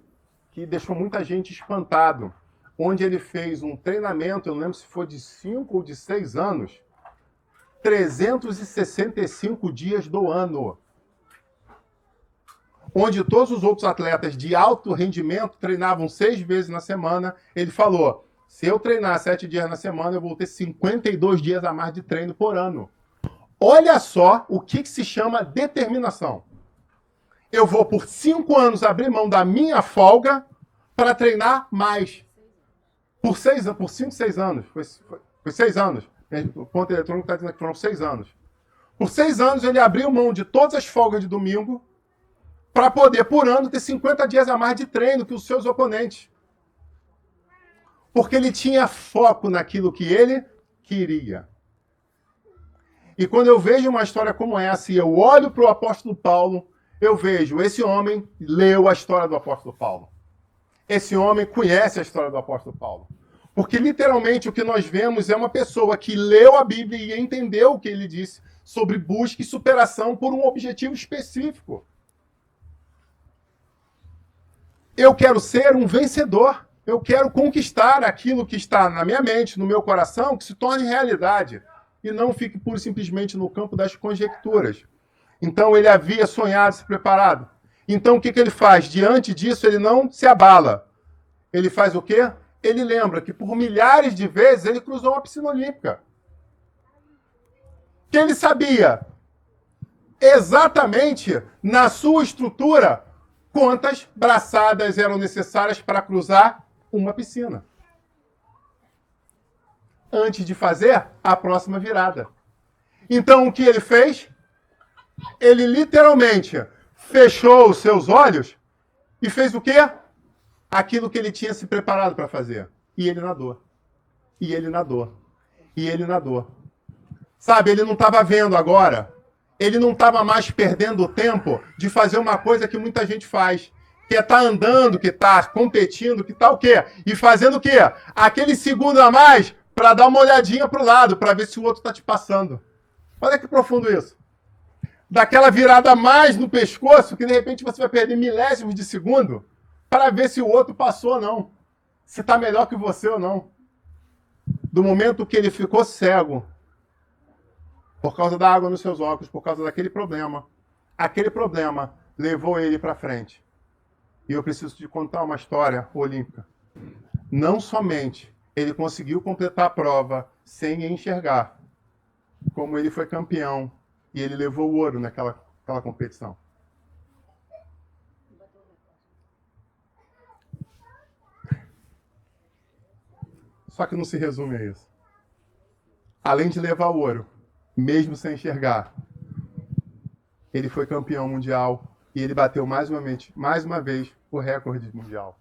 que deixou muita gente espantado, onde ele fez um treinamento, eu não lembro se foi de 5 ou de 6 anos, 365 dias do ano. Onde todos os outros atletas de alto rendimento treinavam 6 vezes na semana, ele falou, se eu treinar 7 dias na semana, eu vou ter 52 dias a mais de treino por ano. Olha só o que se chama determinação. Eu vou por 5 anos abrir mão da minha folga para treinar mais. Por 5, 6 anos. Foi 6 anos. O ponto eletrônico está dizendo que foram 6 anos. Por 6 anos ele abriu mão de todas as folgas de domingo para poder, por ano, ter 50 dias a mais de treino que os seus oponentes. Porque ele tinha foco naquilo que ele queria. E quando eu vejo uma história como essa e eu olho para o apóstolo Paulo, eu vejo, esse homem leu a história do apóstolo Paulo. Esse homem conhece a história do apóstolo Paulo. Porque literalmente o que nós vemos é uma pessoa que leu a Bíblia e entendeu o que ele disse sobre busca e superação por um objetivo específico. Eu quero ser um vencedor. Eu quero conquistar aquilo que está na minha mente, no meu coração, que se torne realidade. E não fique pura e simplesmente no campo das conjecturas. Então ele havia sonhado, se preparado. Então o que ele faz? Diante disso ele não se abala. Ele faz o quê? Ele lembra que por milhares de vezes ele cruzou uma piscina olímpica. Que ele sabia exatamente na sua estrutura quantas braçadas eram necessárias para cruzar uma piscina. Antes de fazer a próxima virada. Então, o que ele fez? Ele literalmente fechou os seus olhos e fez o quê? Aquilo que ele tinha se preparado para fazer. E ele nadou. E ele nadou. E ele nadou. Sabe, ele não estava vendo agora. Ele não estava mais perdendo o tempo de fazer uma coisa que muita gente faz. Que é estar andando, que está competindo, que está o quê? E fazendo o quê? Aquele segundo a mais para dar uma olhadinha para o lado, para ver se o outro está te passando. Olha que profundo isso. Daquela virada a mais no pescoço, que de repente você vai perder milésimos de segundo, para ver se o outro passou ou não. Se está melhor que você ou não. Do momento que ele ficou cego, por causa da água nos seus óculos, por causa daquele problema, aquele problema levou ele para frente. E eu preciso te contar uma história olímpica. Não somente ele conseguiu completar a prova sem enxergar, como ele foi campeão e ele levou o ouro naquela competição. Só que não se resume a isso. Além de levar o ouro, mesmo sem enxergar, ele foi campeão mundial e ele bateu mais uma vez o recorde mundial.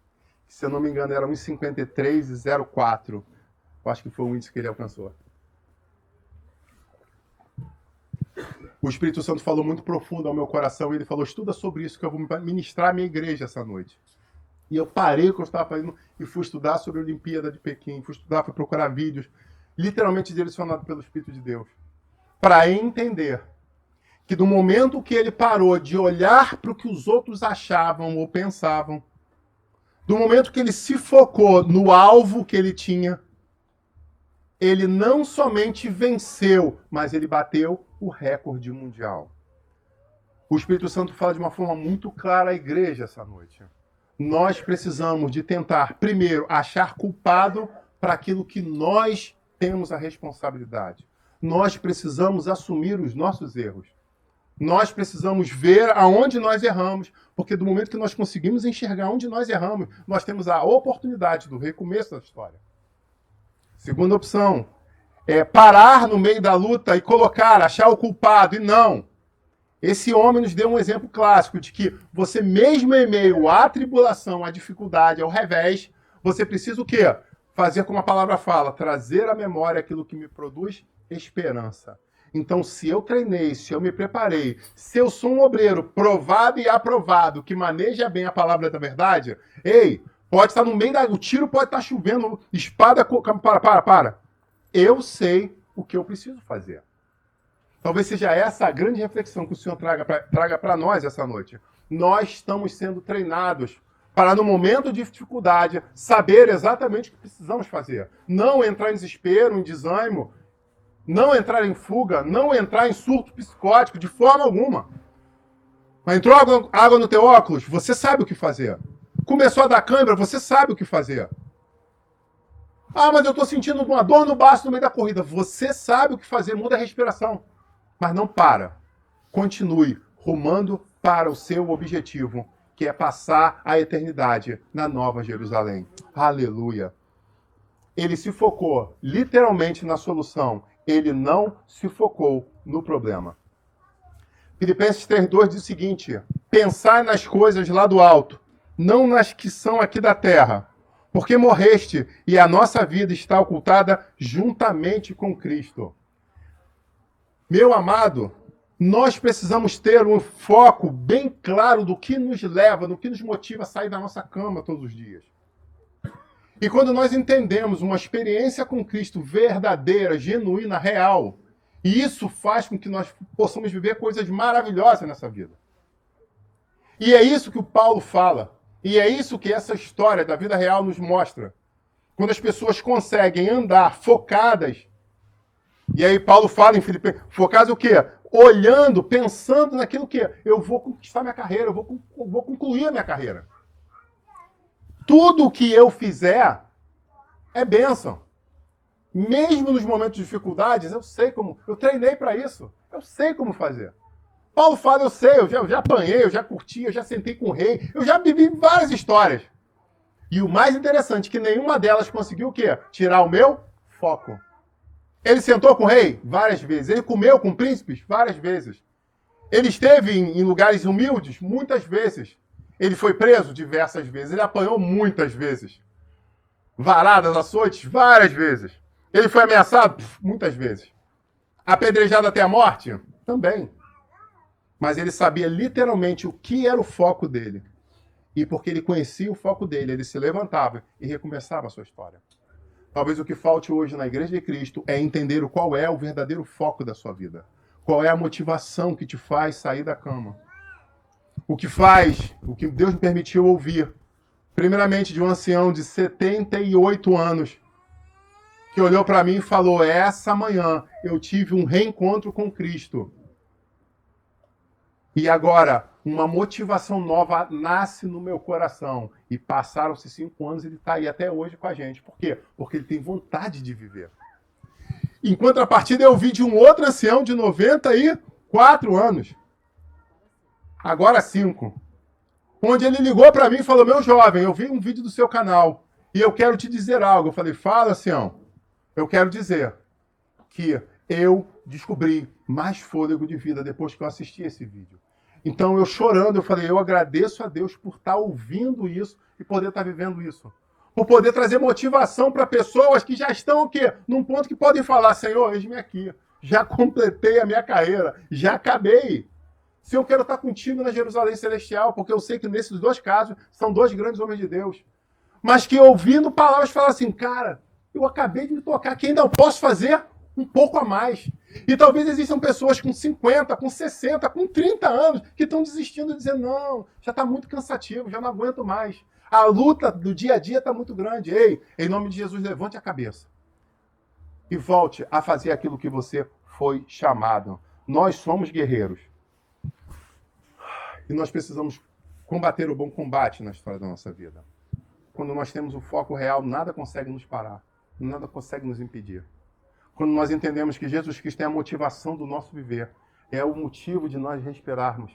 Se eu não me engano, era 1,53,04. Eu acho que foi o índice que ele alcançou. O Espírito Santo falou muito profundo ao meu coração e ele falou, estuda sobre isso que eu vou ministrar a minha igreja essa noite. E eu parei o que eu estava fazendo e fui estudar sobre a Olimpíada de Pequim, fui procurar vídeos, literalmente direcionado pelo Espírito de Deus, para entender que do momento que ele parou de olhar para o que os outros achavam ou pensavam, do momento que ele se focou no alvo que ele tinha, ele não somente venceu, mas ele bateu o recorde mundial. O Espírito Santo fala de uma forma muito clara à igreja essa noite. Nós precisamos de tentar, primeiro, achar culpado para aquilo que nós temos a responsabilidade. Nós precisamos assumir os nossos erros. Nós precisamos ver aonde nós erramos, porque do momento que nós conseguimos enxergar onde nós erramos, nós temos a oportunidade do recomeço da história. Segunda opção é parar no meio da luta e achar o culpado, e não. Esse homem nos deu um exemplo clássico de que você mesmo em meio à tribulação, à dificuldade, ao revés, você precisa o quê? Fazer como a palavra fala, trazer à memória aquilo que me produz esperança. Então, se eu treinei, se eu me preparei, se eu sou um obreiro provado e aprovado, que maneja bem a palavra da verdade, pode estar no meio o tiro pode estar chovendo, espada... Para. Eu sei o que eu preciso fazer. Talvez seja essa a grande reflexão que o Senhor traga para nós essa noite. Nós estamos sendo treinados para, no momento de dificuldade, saber exatamente o que precisamos fazer. Não entrar em desespero, em desânimo, não entrar em fuga, não entrar em surto psicótico, de forma alguma. Mas entrou água no teu óculos, você sabe o que fazer. Começou a dar câimbra, você sabe o que fazer. Ah, mas eu estou sentindo uma dor no baço no meio da corrida. Você sabe o que fazer, muda a respiração. Mas não para. Continue rumando para o seu objetivo, que é passar a eternidade na Nova Jerusalém. Aleluia. Ele se focou literalmente na solução. Ele não se focou no problema. Filipenses 3,2 diz o seguinte: pensai nas coisas lá do alto, não nas que são aqui da terra, porque morreste e a nossa vida está ocultada juntamente com Cristo. Meu amado, nós precisamos ter um foco bem claro do que nos leva, do que nos motiva a sair da nossa cama todos os dias. E quando nós entendemos uma experiência com Cristo verdadeira, genuína, real, e isso faz com que nós possamos viver coisas maravilhosas nessa vida. E é isso que o Paulo fala. E é isso que essa história da vida real nos mostra. Quando as pessoas conseguem andar focadas, e aí Paulo fala em Filipenses, focadas o quê? Olhando, pensando naquilo que eu vou conquistar minha carreira, eu vou concluir a minha carreira. Tudo o que eu fizer é bênção. Mesmo nos momentos de dificuldades, eu treinei para isso. Eu sei como fazer. Paulo fala, eu sei, eu já apanhei, eu já curti, eu já sentei com o rei, eu já vivi várias histórias. E o mais interessante é que nenhuma delas conseguiu o quê? Tirar o meu foco. Ele sentou com o rei? Várias vezes. Ele comeu com príncipes? Várias vezes. Ele esteve em lugares humildes? Muitas vezes. Ele foi preso? Diversas vezes. Ele apanhou muitas vezes. Varadas, açoites? Várias vezes. Ele foi ameaçado? Muitas vezes. Apedrejado até a morte? Também. Mas ele sabia literalmente o que era o foco dele. E porque ele conhecia o foco dele, ele se levantava e recomeçava a sua história. Talvez o que falte hoje na Igreja de Cristo é entender qual é o verdadeiro foco da sua vida. Qual é a motivação que te faz sair da cama. O que Deus me permitiu ouvir, primeiramente de um ancião de 78 anos, que olhou para mim e falou: essa manhã eu tive um reencontro com Cristo. E agora, uma motivação nova nasce no meu coração. E passaram-se 5 anos e ele está aí até hoje com a gente. Por quê? Porque ele tem vontade de viver. Em contrapartida, eu vi de um outro ancião de 94 anos. Agora 5. Onde ele ligou para mim e falou: meu jovem, eu vi um vídeo do seu canal e eu quero te dizer algo. Eu falei: fala, ancião. Eu quero dizer que eu descobri mais fôlego de vida depois que eu assisti esse vídeo. Então, eu chorando, eu falei: eu agradeço a Deus por estar ouvindo isso e poder estar vivendo isso. Por poder trazer motivação para pessoas que já estão o quê? Num ponto que podem falar: Senhor, eis-me aqui. Já completei a minha carreira. Já acabei. Se eu quero estar contigo na Jerusalém Celestial, porque eu sei que nesses 2 casos são 2 grandes homens de Deus. Mas que ouvindo palavras falam assim: cara, eu acabei de me tocar aqui, ainda eu posso fazer um pouco a mais. E talvez existam pessoas com 50, com 60, com 30 anos que estão desistindo e dizendo: não, já está muito cansativo, já não aguento mais. A luta do dia a dia está muito grande. Ei, em nome de Jesus, levante a cabeça. E volte a fazer aquilo que você foi chamado. Nós somos guerreiros. E nós precisamos combater o bom combate na história da nossa vida. Quando nós temos o foco real, nada consegue nos parar. Nada consegue nos impedir. Quando nós entendemos que Jesus Cristo é a motivação do nosso viver, é o motivo de nós respirarmos.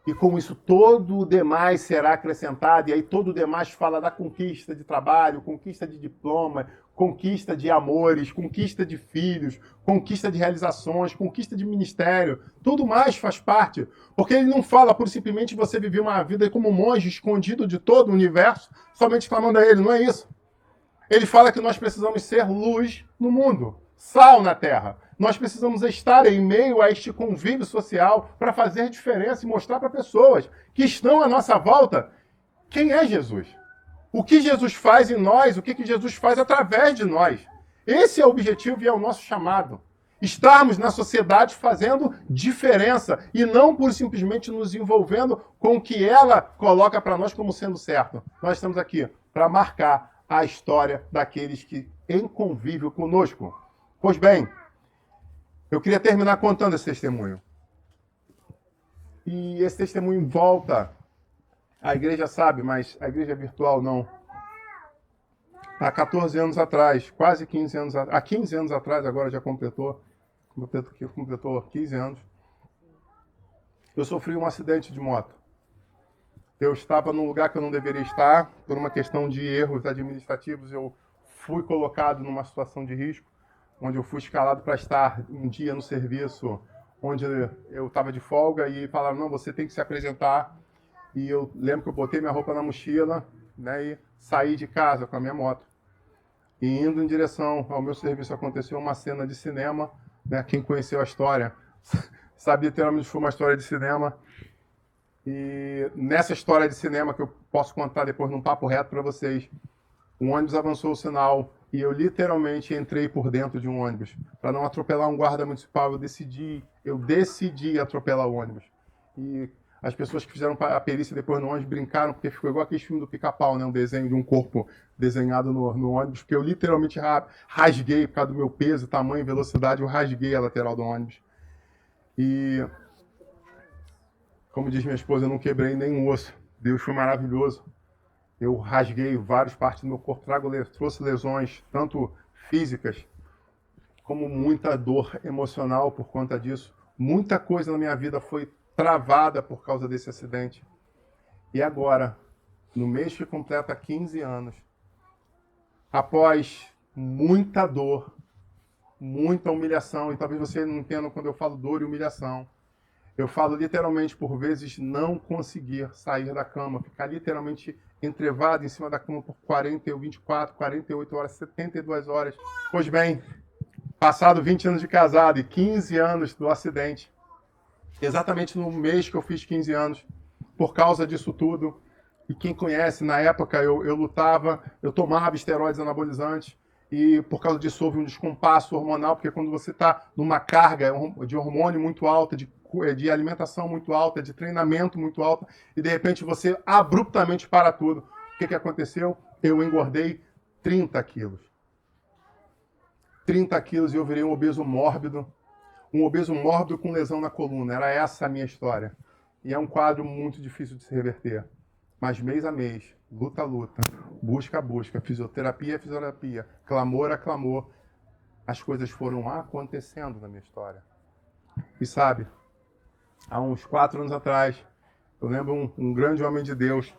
E com isso todo o demais será acrescentado, e aí todo o demais fala da conquista de trabalho, conquista de diploma, conquista de amores, conquista de filhos, conquista de realizações, conquista de ministério, tudo mais faz parte. Porque ele não fala por simplesmente você viver uma vida como um monge, escondido de todo o universo, somente clamando a ele, não é isso. Ele fala que nós precisamos ser luz no mundo, sal na terra. Nós precisamos estar em meio a este convívio social para fazer diferença e mostrar para pessoas que estão à nossa volta quem é Jesus. O que Jesus faz em nós, o que Jesus faz através de nós. Esse é o objetivo e é o nosso chamado. Estarmos na sociedade fazendo diferença e não por simplesmente nos envolvendo com o que ela coloca para nós como sendo certo. Nós estamos aqui para marcar a história daqueles que em convívio conosco. Pois bem, eu queria terminar contando esse testemunho. E esse testemunho volta, a igreja sabe, mas a igreja virtual não. Há 14 anos atrás, quase 15 anos, há 15 anos atrás, agora já completou 15 anos, eu sofri um acidente de moto. Eu estava num lugar que eu não deveria estar, por uma questão de erros administrativos, eu fui colocado numa situação de risco, onde eu fui escalado para estar um dia no serviço, onde eu estava de folga, e falaram, não, você tem que se apresentar. E eu lembro que eu botei minha roupa na mochila, né, e saí de casa com a minha moto. E indo em direção ao meu serviço, aconteceu uma cena de cinema, né, quem conheceu a história sabe literalmente que foi uma história de cinema. E nessa história de cinema, que eu posso contar depois num papo reto para vocês, um ônibus avançou o sinal e eu literalmente entrei por dentro de um ônibus. Para não atropelar um guarda municipal, eu decidi atropelar o ônibus. E as pessoas que fizeram a perícia depois no ônibus brincaram, porque ficou igual aquele filme do Pica-Pau, né? Um desenho de um corpo desenhado no ônibus, porque eu literalmente rasguei, por causa do meu peso, tamanho e velocidade, eu rasguei a lateral do ônibus. E, como diz minha esposa, eu não quebrei nenhum osso. Deus foi maravilhoso. Eu rasguei várias partes do meu corpo, trouxe lesões, tanto físicas, como muita dor emocional por conta disso. Muita coisa na minha vida foi travada por causa desse acidente. E agora, no mês que completa 15 anos, após muita dor, muita humilhação, e talvez você não entenda quando eu falo dor e humilhação, eu falo literalmente, por vezes, não conseguir sair da cama, ficar literalmente entrevado em cima da cama por 24, 48 horas, 72 horas. Pois bem, passado 20 anos de casado e 15 anos do acidente, exatamente no mês que eu fiz 15 anos, por causa disso tudo, e quem conhece, na época eu lutava, eu tomava esteroides anabolizantes, e por causa disso houve um descompasso hormonal, porque quando você está numa carga de hormônio muito alta, de alimentação muito alta, de treinamento muito alto, e de repente você abruptamente para tudo. O que aconteceu? Eu engordei 30 quilos. 30 quilos e eu virei um obeso mórbido com lesão na coluna. Era essa a minha história. E é um quadro muito difícil de se reverter. Mas mês a mês, luta a luta, busca a busca, fisioterapia a fisioterapia, clamor a clamor, as coisas foram acontecendo na minha história. E sabe, há uns 4 anos atrás, eu lembro um grande homem de Deus,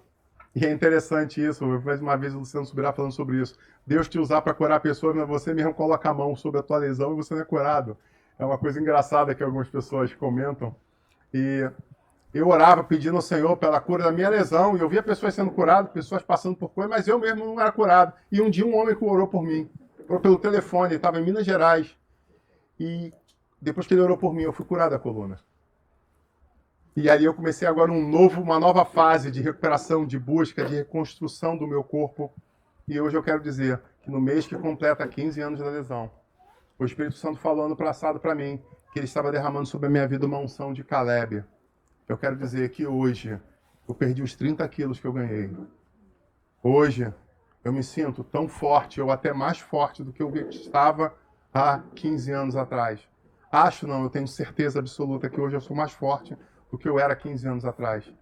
e é interessante isso, mais uma vez o Luciano Subirá falando sobre isso. Deus te usar para curar pessoas, mas você mesmo coloca a mão sobre a tua lesão e você não é curado. É uma coisa engraçada que algumas pessoas comentam. E eu orava pedindo ao Senhor pela cura da minha lesão, e eu via pessoas sendo curadas, pessoas passando por coisa, mas eu mesmo não era curado. E um dia um homem que orou por mim, orou pelo telefone, ele estava em Minas Gerais, e depois que ele orou por mim, eu fui curado da coluna. E aí eu comecei agora uma nova fase de recuperação, de busca, de reconstrução do meu corpo. E hoje eu quero dizer que no mês que completa 15 anos da lesão, o Espírito Santo falou ano passado para mim que ele estava derramando sobre a minha vida uma unção de Caleb. Eu quero dizer que hoje eu perdi os 30 quilos que eu ganhei. Hoje eu me sinto tão forte, ou até mais forte do que eu estava há 15 anos atrás. Acho não, eu tenho certeza absoluta que hoje eu sou mais forte do que eu era 15 anos atrás.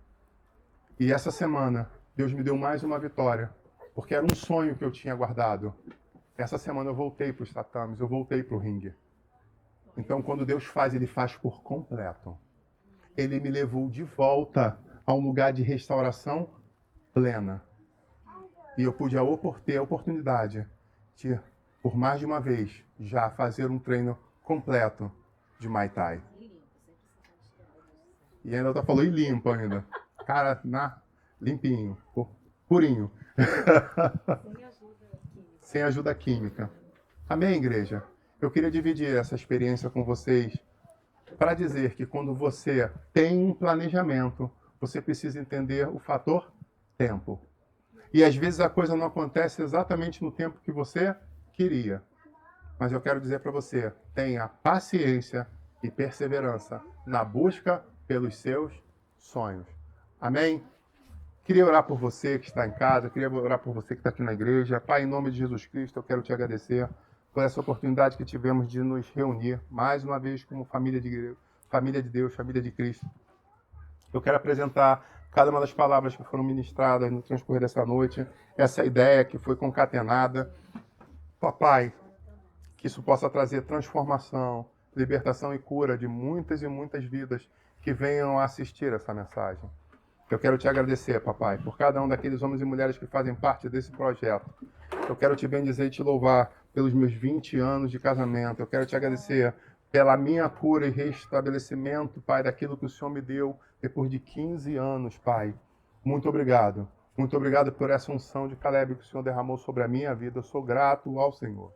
E essa semana, Deus me deu mais uma vitória, porque era um sonho que eu tinha guardado. Essa semana eu voltei para os tatames, eu voltei para o ringue. Então, quando Deus faz, Ele faz por completo. Ele me levou de volta a um lugar de restauração plena. E eu pude ter a oportunidade de, por mais de uma vez, já fazer um treino completo de Muay Thai. E ainda falou, e limpo ainda. Cara, limpinho, purinho. Sem ajuda química. Amém, igreja? Eu queria dividir essa experiência com vocês para dizer que quando você tem um planejamento, você precisa entender o fator tempo. E às vezes a coisa não acontece exatamente no tempo que você queria. Mas eu quero dizer para você, tenha paciência e perseverança na busca pelos seus sonhos. Amém? Queria orar por você que está em casa, queria orar por você que está aqui na igreja. Pai, em nome de Jesus Cristo, eu quero te agradecer por essa oportunidade que tivemos de nos reunir mais uma vez como família de Deus, família de Cristo. Eu quero apresentar cada uma das palavras que foram ministradas no transcorrer dessa noite, essa ideia que foi concatenada. Papai, que isso possa trazer transformação, libertação e cura de muitas e muitas vidas que venham a assistir essa mensagem. Eu quero te agradecer, papai, por cada um daqueles homens e mulheres que fazem parte desse projeto. Eu quero te bendizer e te louvar pelos meus 20 anos de casamento. Eu quero te agradecer pela minha cura e restabelecimento, Pai, daquilo que o Senhor me deu depois de 15 anos, Pai. Muito obrigado. Muito obrigado por essa unção de Caleb que o Senhor derramou sobre a minha vida. Eu sou grato ao Senhor.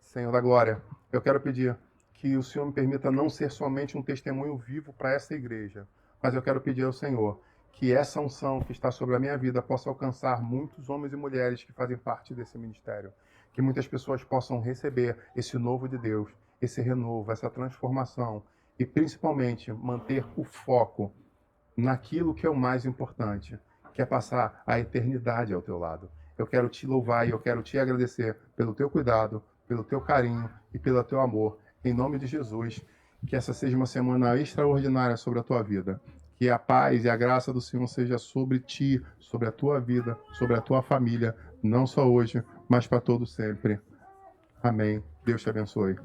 Senhor da glória, eu quero pedir que o Senhor me permita não ser somente um testemunho vivo para essa igreja, mas eu quero pedir ao Senhor que essa unção que está sobre a minha vida possa alcançar muitos homens e mulheres que fazem parte desse ministério. Que muitas pessoas possam receber esse novo de Deus, esse renovo, essa transformação e principalmente manter o foco naquilo que é o mais importante, que é passar a eternidade ao teu lado. Eu quero te louvar e eu quero te agradecer pelo teu cuidado, pelo teu carinho e pelo teu amor. Em nome de Jesus, que essa seja uma semana extraordinária sobre a tua vida. Que a paz e a graça do Senhor seja sobre ti, sobre a tua vida, sobre a tua família, não só hoje, mas para todo sempre. Amém. Deus te abençoe.